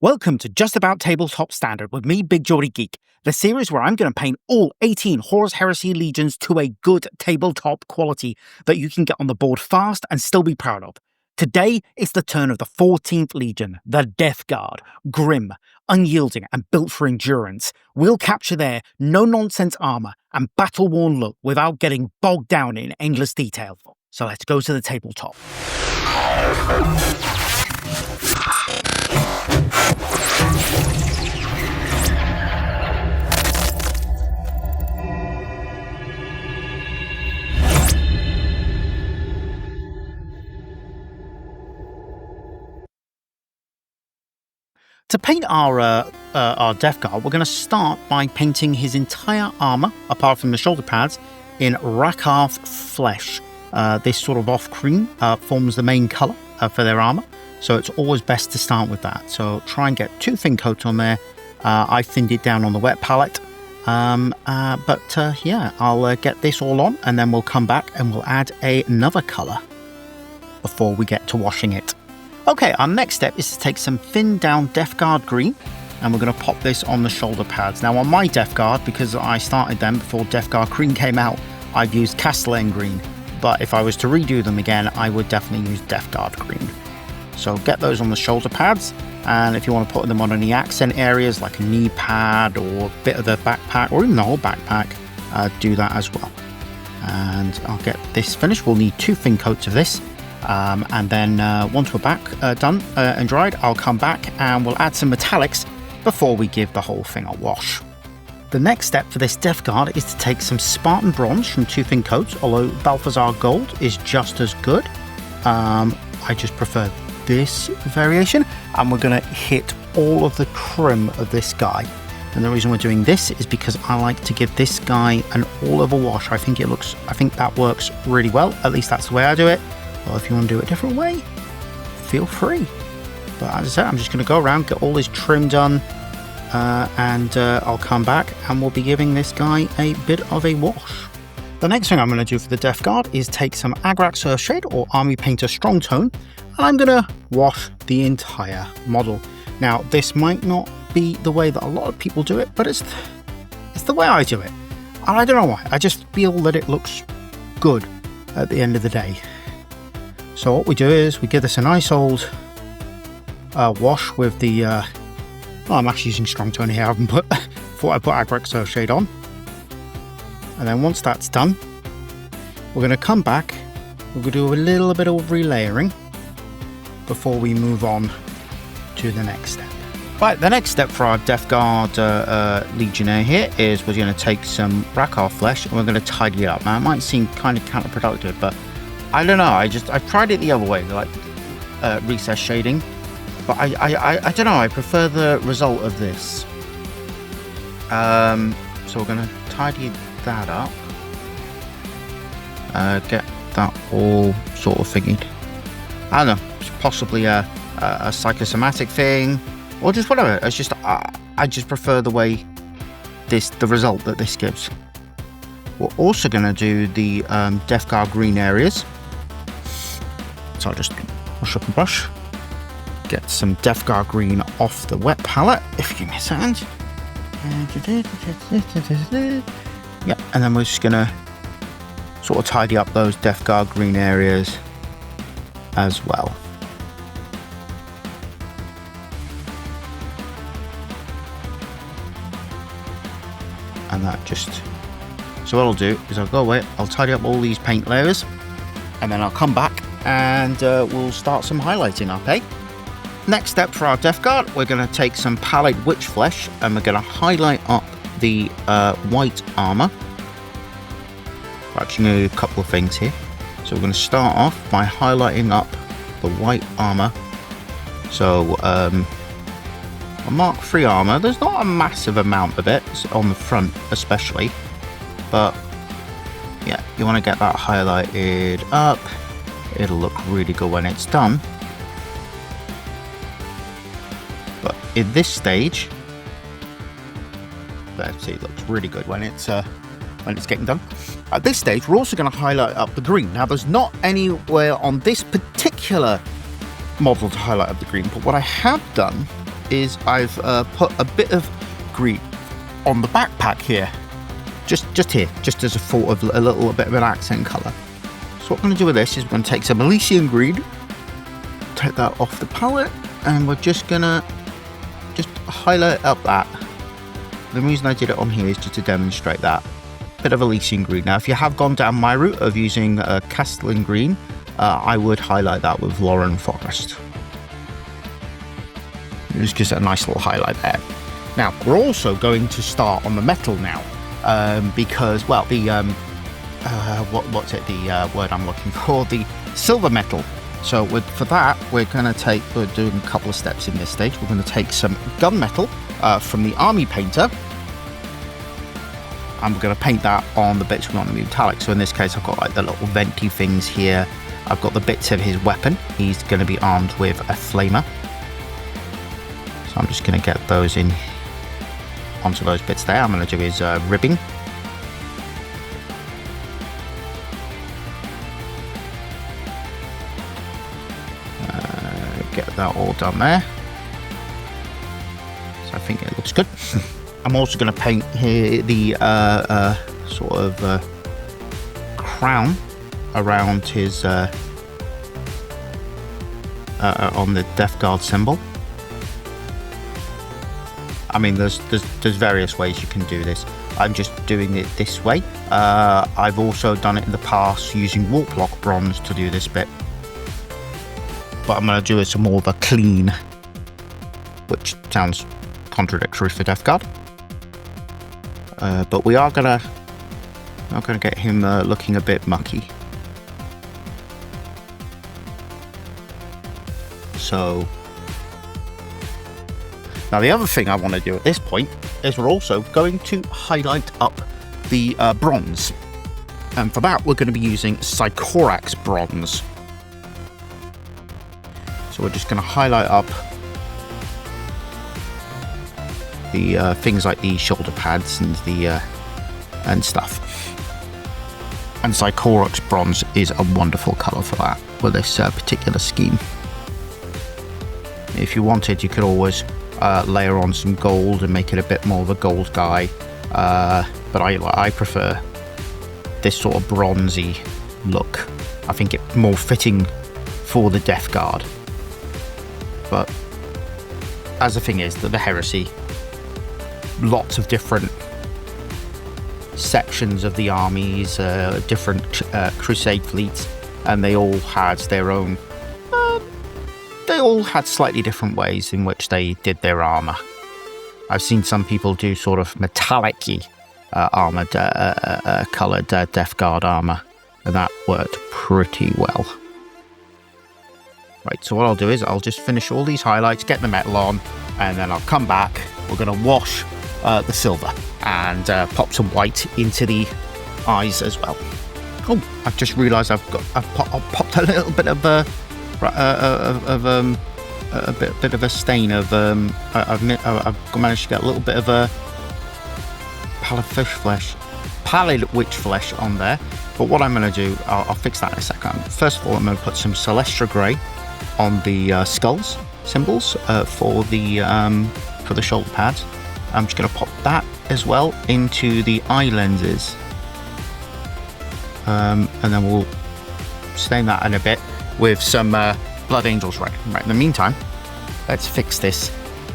Welcome to Just About Tabletop Standard with me, Big Geordie Geek, the series where I'm going to paint all 18 Horus Heresy legions to a good tabletop quality that you can get on the board fast and still be proud of. Today, it's the turn of the 14th Legion, the Death Guard, grim, unyielding and built for endurance. We'll capture their no-nonsense armour and battle-worn look without getting bogged down in endless detail. So let's go to the tabletop. To paint our Death Guard, we're going to start by painting his entire armour, apart from the shoulder pads, in Rakarth flesh. This sort of off cream forms the main colour for their armour, so it's always best to start with that. So try and get 2 thin coats on there. I thinned it down on the wet palette, yeah, I'll get this all on, and then we'll come back and we'll add another colour before we get to washing it. Okay, our next step is to take some thinned down Death Guard green, and we're going to pop this on the shoulder pads. Now on my Death Guard, because I started them before Death Guard green came out, I've used Castellan green, but if I was to redo them again, I would definitely use Death Guard green. So get those on the shoulder pads, and if you want to put them on any accent areas like a knee pad or a bit of the backpack or even the whole backpack, do that as well. And I'll get this finished. We'll need 2 thin coats of this. And then once we're back done and dried, I'll come back and we'll add some metallics before we give the whole thing a wash. The next step for this Death Guard is to take some Spartan Bronze from 2 thin coats, although Balthazar Gold is just as good. I just prefer this variation, and we're going to hit all of the trim of this guy. And the reason we're doing this is because I like to give this guy an all-over wash. I think that works really well. At least that's the way I do it. Well, if you want to do it a different way, feel free. But as I said, I'm just going to go around, get all this trim done, and I'll come back and we'll be giving this guy a bit of a wash. The next thing I'm going to do for the Death Guard is take some Agrax Earthshade or Army Painter Strong Tone, and I'm going to wash the entire model. Now, this might not be the way that a lot of people do it, but it's the way I do it. And I don't know why. I just feel that it looks good at the end of the day. So what we do is we give this a nice old wash with the... I'm actually using Strong Tone here. I haven't thought I put Agrax Earthshade on. And then once that's done, we're going to come back. We're going to do a little bit of relayering before we move on to the next step. Right, the next step for our Death Guard Legionnaire here is we're going to take some Rakarth flesh and we're going to tidy it up. Now, it might seem kind of counterproductive, but I don't know. I've tried it the other way, like recess shading, but I don't know. I prefer the result of this. So we're going to tidy that up. Get that all sort of figured. I don't know. It's possibly a psychosomatic thing, or just whatever. It's just I just prefer the way the result that this gives. We're also going to do the Death Guard green areas. So I'll just wash up and brush. Get some Death Guard green off the wet palette, if you give me a second. Yeah, and then we're just going to sort of tidy up those Death Guard green areas as well. And that just... So what I'll do is I'll go away, I'll tidy up all these paint layers, and then I'll come back and we'll start some highlighting, okay? Next step for our Death Guard, we're going to take some Pallid Witch Flesh and we're going to highlight up the white armour. We're actually going to do a couple of things here. So we're going to start off by highlighting up the white armour. So a Mark III armour, there's not a massive amount of it on the front especially, but yeah, you want to get that highlighted up. It'll look really good when it's done. But in this stage, let's see, it looks really good when it's getting done. At this stage, we're also going to highlight up the green. Now, there's not anywhere on this particular model to highlight up the green, but what I have done is I've put a bit of green on the backpack here. Just here, just as a thought of a little bit of an accent colour. So what we're going to do with this is we're going to take some Elysian green, take that off the palette, and we're just going to highlight up that. The reason I did it on here is just to demonstrate that. Bit of Elysian green. Now, if you have gone down my route of using Castellan green, I would highlight that with Lauren Forest. It's just a nice little highlight there. Now, we're also going to start on the metal now. Because, well, the what's it? The word I'm looking for, the silver metal. So for that, we're doing a couple of steps in this stage. We're going to take some gunmetal from the army painter, and we're going to paint that on the bits we want to be metallic. So in this case, I've got like the little venty things here. I've got the bits of his weapon. He's going to be armed with a flamer. So I'm just going to get those in onto those bits there. I'm going to do his ribbing. Get that all done there. So I think it looks good. I'm also going to paint here the sort of crown around his on the Death Guard symbol. I mean, there's various ways you can do this. I'm just doing it this way. I've also done it in the past using warp lock bronze to do this bit, but I'm going to do it some more of a clean, which sounds contradictory for Death Guard. But we are not gonna get him looking a bit mucky. So. Now the other thing I want to do at this point is we're also going to highlight up the bronze. And for that we're going to be using Sycorax bronze. So we're just going to highlight up the things like the shoulder pads and the and stuff. And Sycorax bronze is a wonderful colour for that, with this particular scheme. If you wanted, you could always layer on some gold and make it a bit more of a gold guy, but I prefer this sort of bronzy look. I think it's more fitting for the Death Guard. But as the thing is, that the Heresy, lots of different sections of the armies, different Crusade fleets, and they all had their own. They all had slightly different ways in which they did their armour. I've seen some people do sort of metallic-y armoured, coloured Death Guard armour, and that worked pretty well. Right, so what I'll do is I'll just finish all these highlights, get the metal on, and then I'll come back. We're going to wash the silver and pop some white into the eyes as well. Oh, I've just realised I've popped a little bit of a bit of a stain of I've managed to get a little bit of a pallid witch flesh on there. But what I'm going to do, I'll fix that in a second. First of all, I'm going to put some Celestra Grey on the skulls symbols for the shoulder pads. I'm just going to pop that as well into the eye lenses, and then we'll stain that in a bit with some Blood Angels Red. Right, in the meantime, let's fix this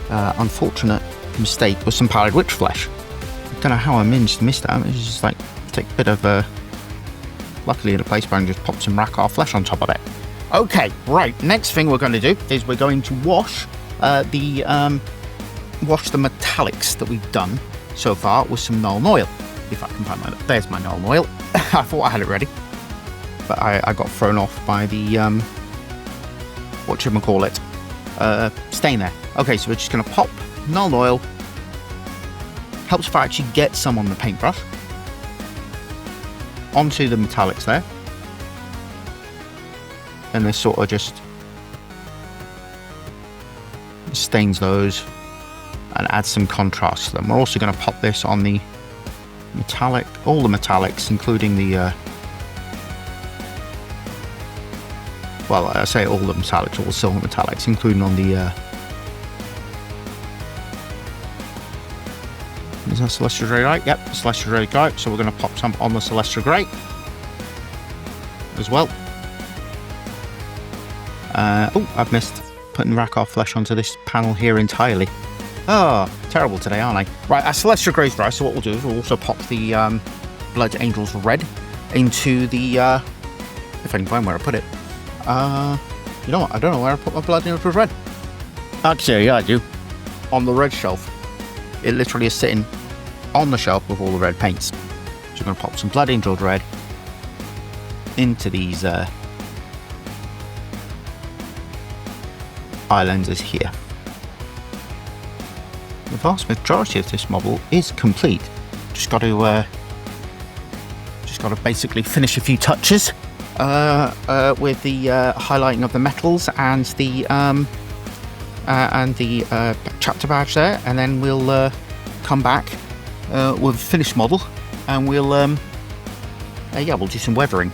unfortunate mistake with some pallid witch flesh. I don't know how I missed that. It's just like take a bit of luckily in a place where I can just pop some Rakkar flesh on top of it. Okay, right, next thing we're going to do is we're going to wash the metallics that we've done so far with some Nuln Oil. If I can find there's my Nuln Oil. I thought I had it ready, but I got thrown off by the whatchamacallit stain there. Okay, so we're just going to pop Nuln Oil. Helps if I actually get some on the paintbrush onto the metallics there, and this sort of just stains those and adds some contrast to them. We're also going to pop this on the metallic, all the metallics, including the well, I say all the metallics, all the silver metallics, including on the Is that Celestial Grey light? Yep, Celestial Grey light. So we're going to pop some on the Celestial Grey as well. Oh, I've missed putting Rakarth flesh onto this panel here entirely. Oh, terrible today, aren't I? Right, our Celestial Grey's dry, so what we'll do is we'll also pop the Blood Angels Red into the, if I can find where I put it. You know what, I don't know where I put my Blood Angels Red. Actually, yeah, I do. On the red shelf. It literally is sitting on the shelf with all the red paints. So I'm going to pop some Blood Angels Red into these eye lenses here. The vast majority of this model is complete. Just got to basically finish a few touches with the highlighting of the metals and the chapter badge there, and then we'll come back with a finished model, and we'll do some weathering.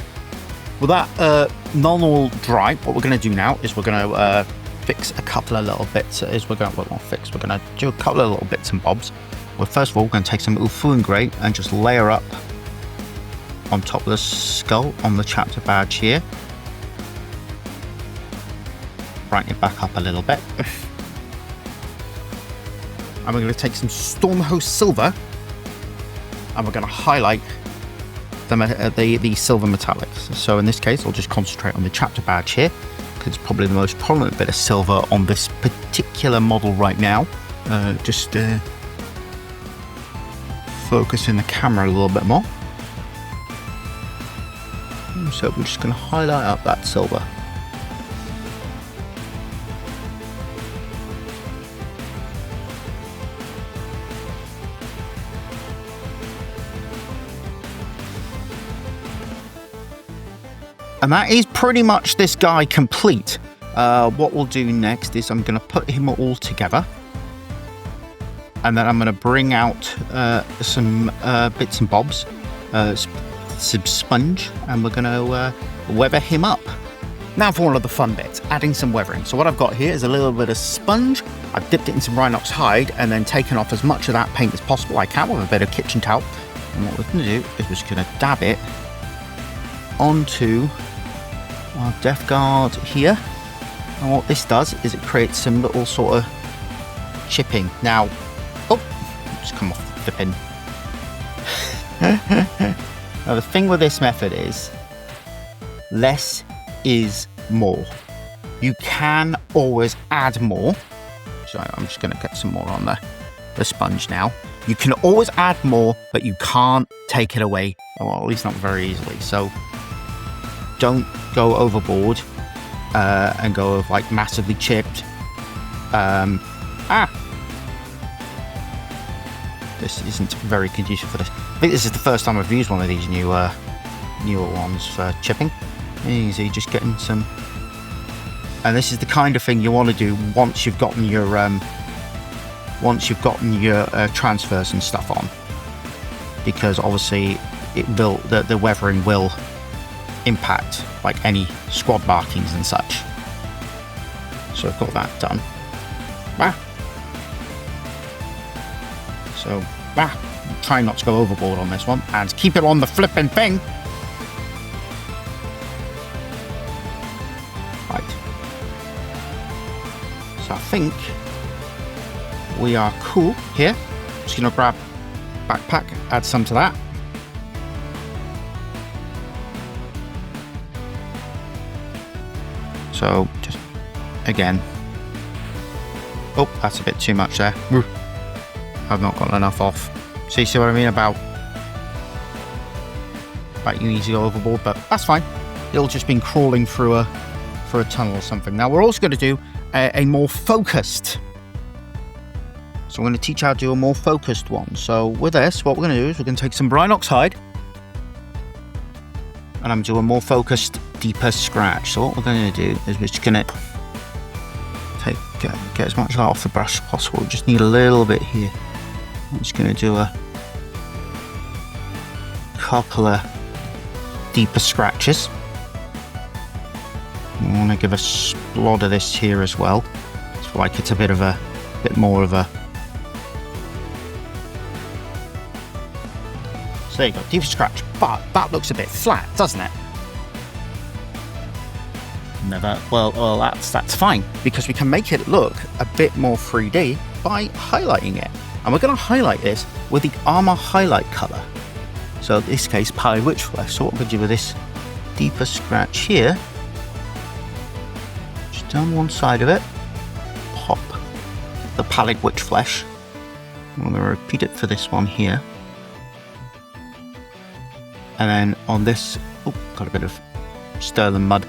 With that none all dry, what we're going to do now is we're going to fix a couple of little bits. We're going to do a couple of little bits and bobs. Well, first of all, we're going to take some Ulthuan Grey and just layer up on top of the skull on the chapter badge here. Brighten it back up a little bit. And we're going to take some Stormhost Silver and we're going to highlight the silver metallics. So in this case, I'll just concentrate on the chapter badge here, because it's probably the most prominent bit of silver on this particular model right now. Just focus in the camera a little bit more. So we're just going to highlight up that silver. And that is pretty much this guy complete. What we'll do next is I'm going to put him all together. And then I'm going to bring out some bits and bobs, some sponge, and we're going to weather him up. Now for one of the fun bits, adding some weathering. So what I've got here is a little bit of sponge. I've dipped it in some Rhinox hide and then taken off as much of that paint as possible I can with a bit of kitchen towel. And what we're going to do is we're just going to dab it onto our Death Guard here. And what this does is it creates some little sort of chipping. Now, just come off the pin. Now the thing with this method is less is more. You can always add more. So I'm just going to get some more on the sponge now. You can always add more, but you can't take it away. Well, at least not very easily. So don't go overboard and go with like massively chipped. This isn't very conducive for this. I think this is the first time I've used one of these newer ones for chipping. Easy, just getting some. And this is the kind of thing you want to do once you've gotten your transfers and stuff on, because obviously the weathering will impact like any squad markings and such. So I've got that done. So try not to go overboard on this one and keep it on the flipping thing. Right. So I think we are cool here. Just gonna grab backpack, add some to that. So just again. Oh, that's a bit too much there. I've not got enough off. See what I mean about you need to go overboard, but that's fine. It'll just been crawling through a tunnel or something. Now we're also going to do a more focused. So I'm going to teach how to do a more focused one. So with this, what we're going to do is we're going to take some Rhinox hide, and I'm going to do a more focused, deeper scratch. So what we're going to do is we're just going to get as much of that off the brush as possible. We just need a little bit here. I'm just going to do a couple of deeper scratches. I want to give a splod of this here as well. It's like it's a bit more of a There you go, deep scratch. But that looks a bit flat, doesn't it? Well, that's fine, because we can make it look a bit more 3D by highlighting it. And we're going to highlight this with the armour highlight colour. So in this case, pallid witch flesh. So what we're going to do with this deeper scratch here, just down one side of it, pop the pallid witch flesh. I'm going to repeat it for this one here. And then on this, oh, got a bit of sterling mud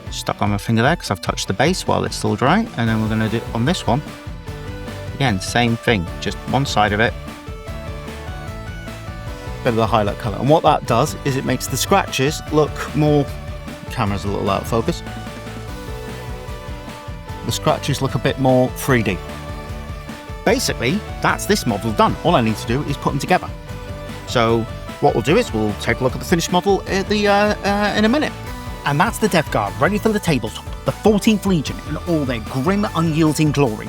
stuck on my finger there because I've touched the base while it's still dry. And then we're going to do it on this one. Again, same thing, just one side of it. Bit of the highlight colour. And what that does is it makes the scratches look more... Camera's a little out of focus. The scratches look a bit more 3D. Basically, that's this model done. All I need to do is put them together. So what we'll do is we'll take a look at the finished model at in a minute. And that's the Death Guard, ready for the tabletop, the 14th Legion in all their grim, unyielding glory.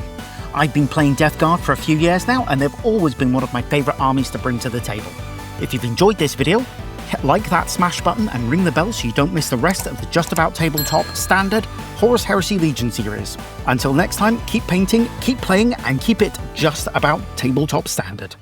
I've been playing Death Guard for a few years now, and they've always been one of my favourite armies to bring to the table. If you've enjoyed this video, hit like that smash button and ring the bell so you don't miss the rest of the Just About Tabletop Standard Horus Heresy Legion series. Until next time, keep painting, keep playing, and keep it just about Tabletop Standard.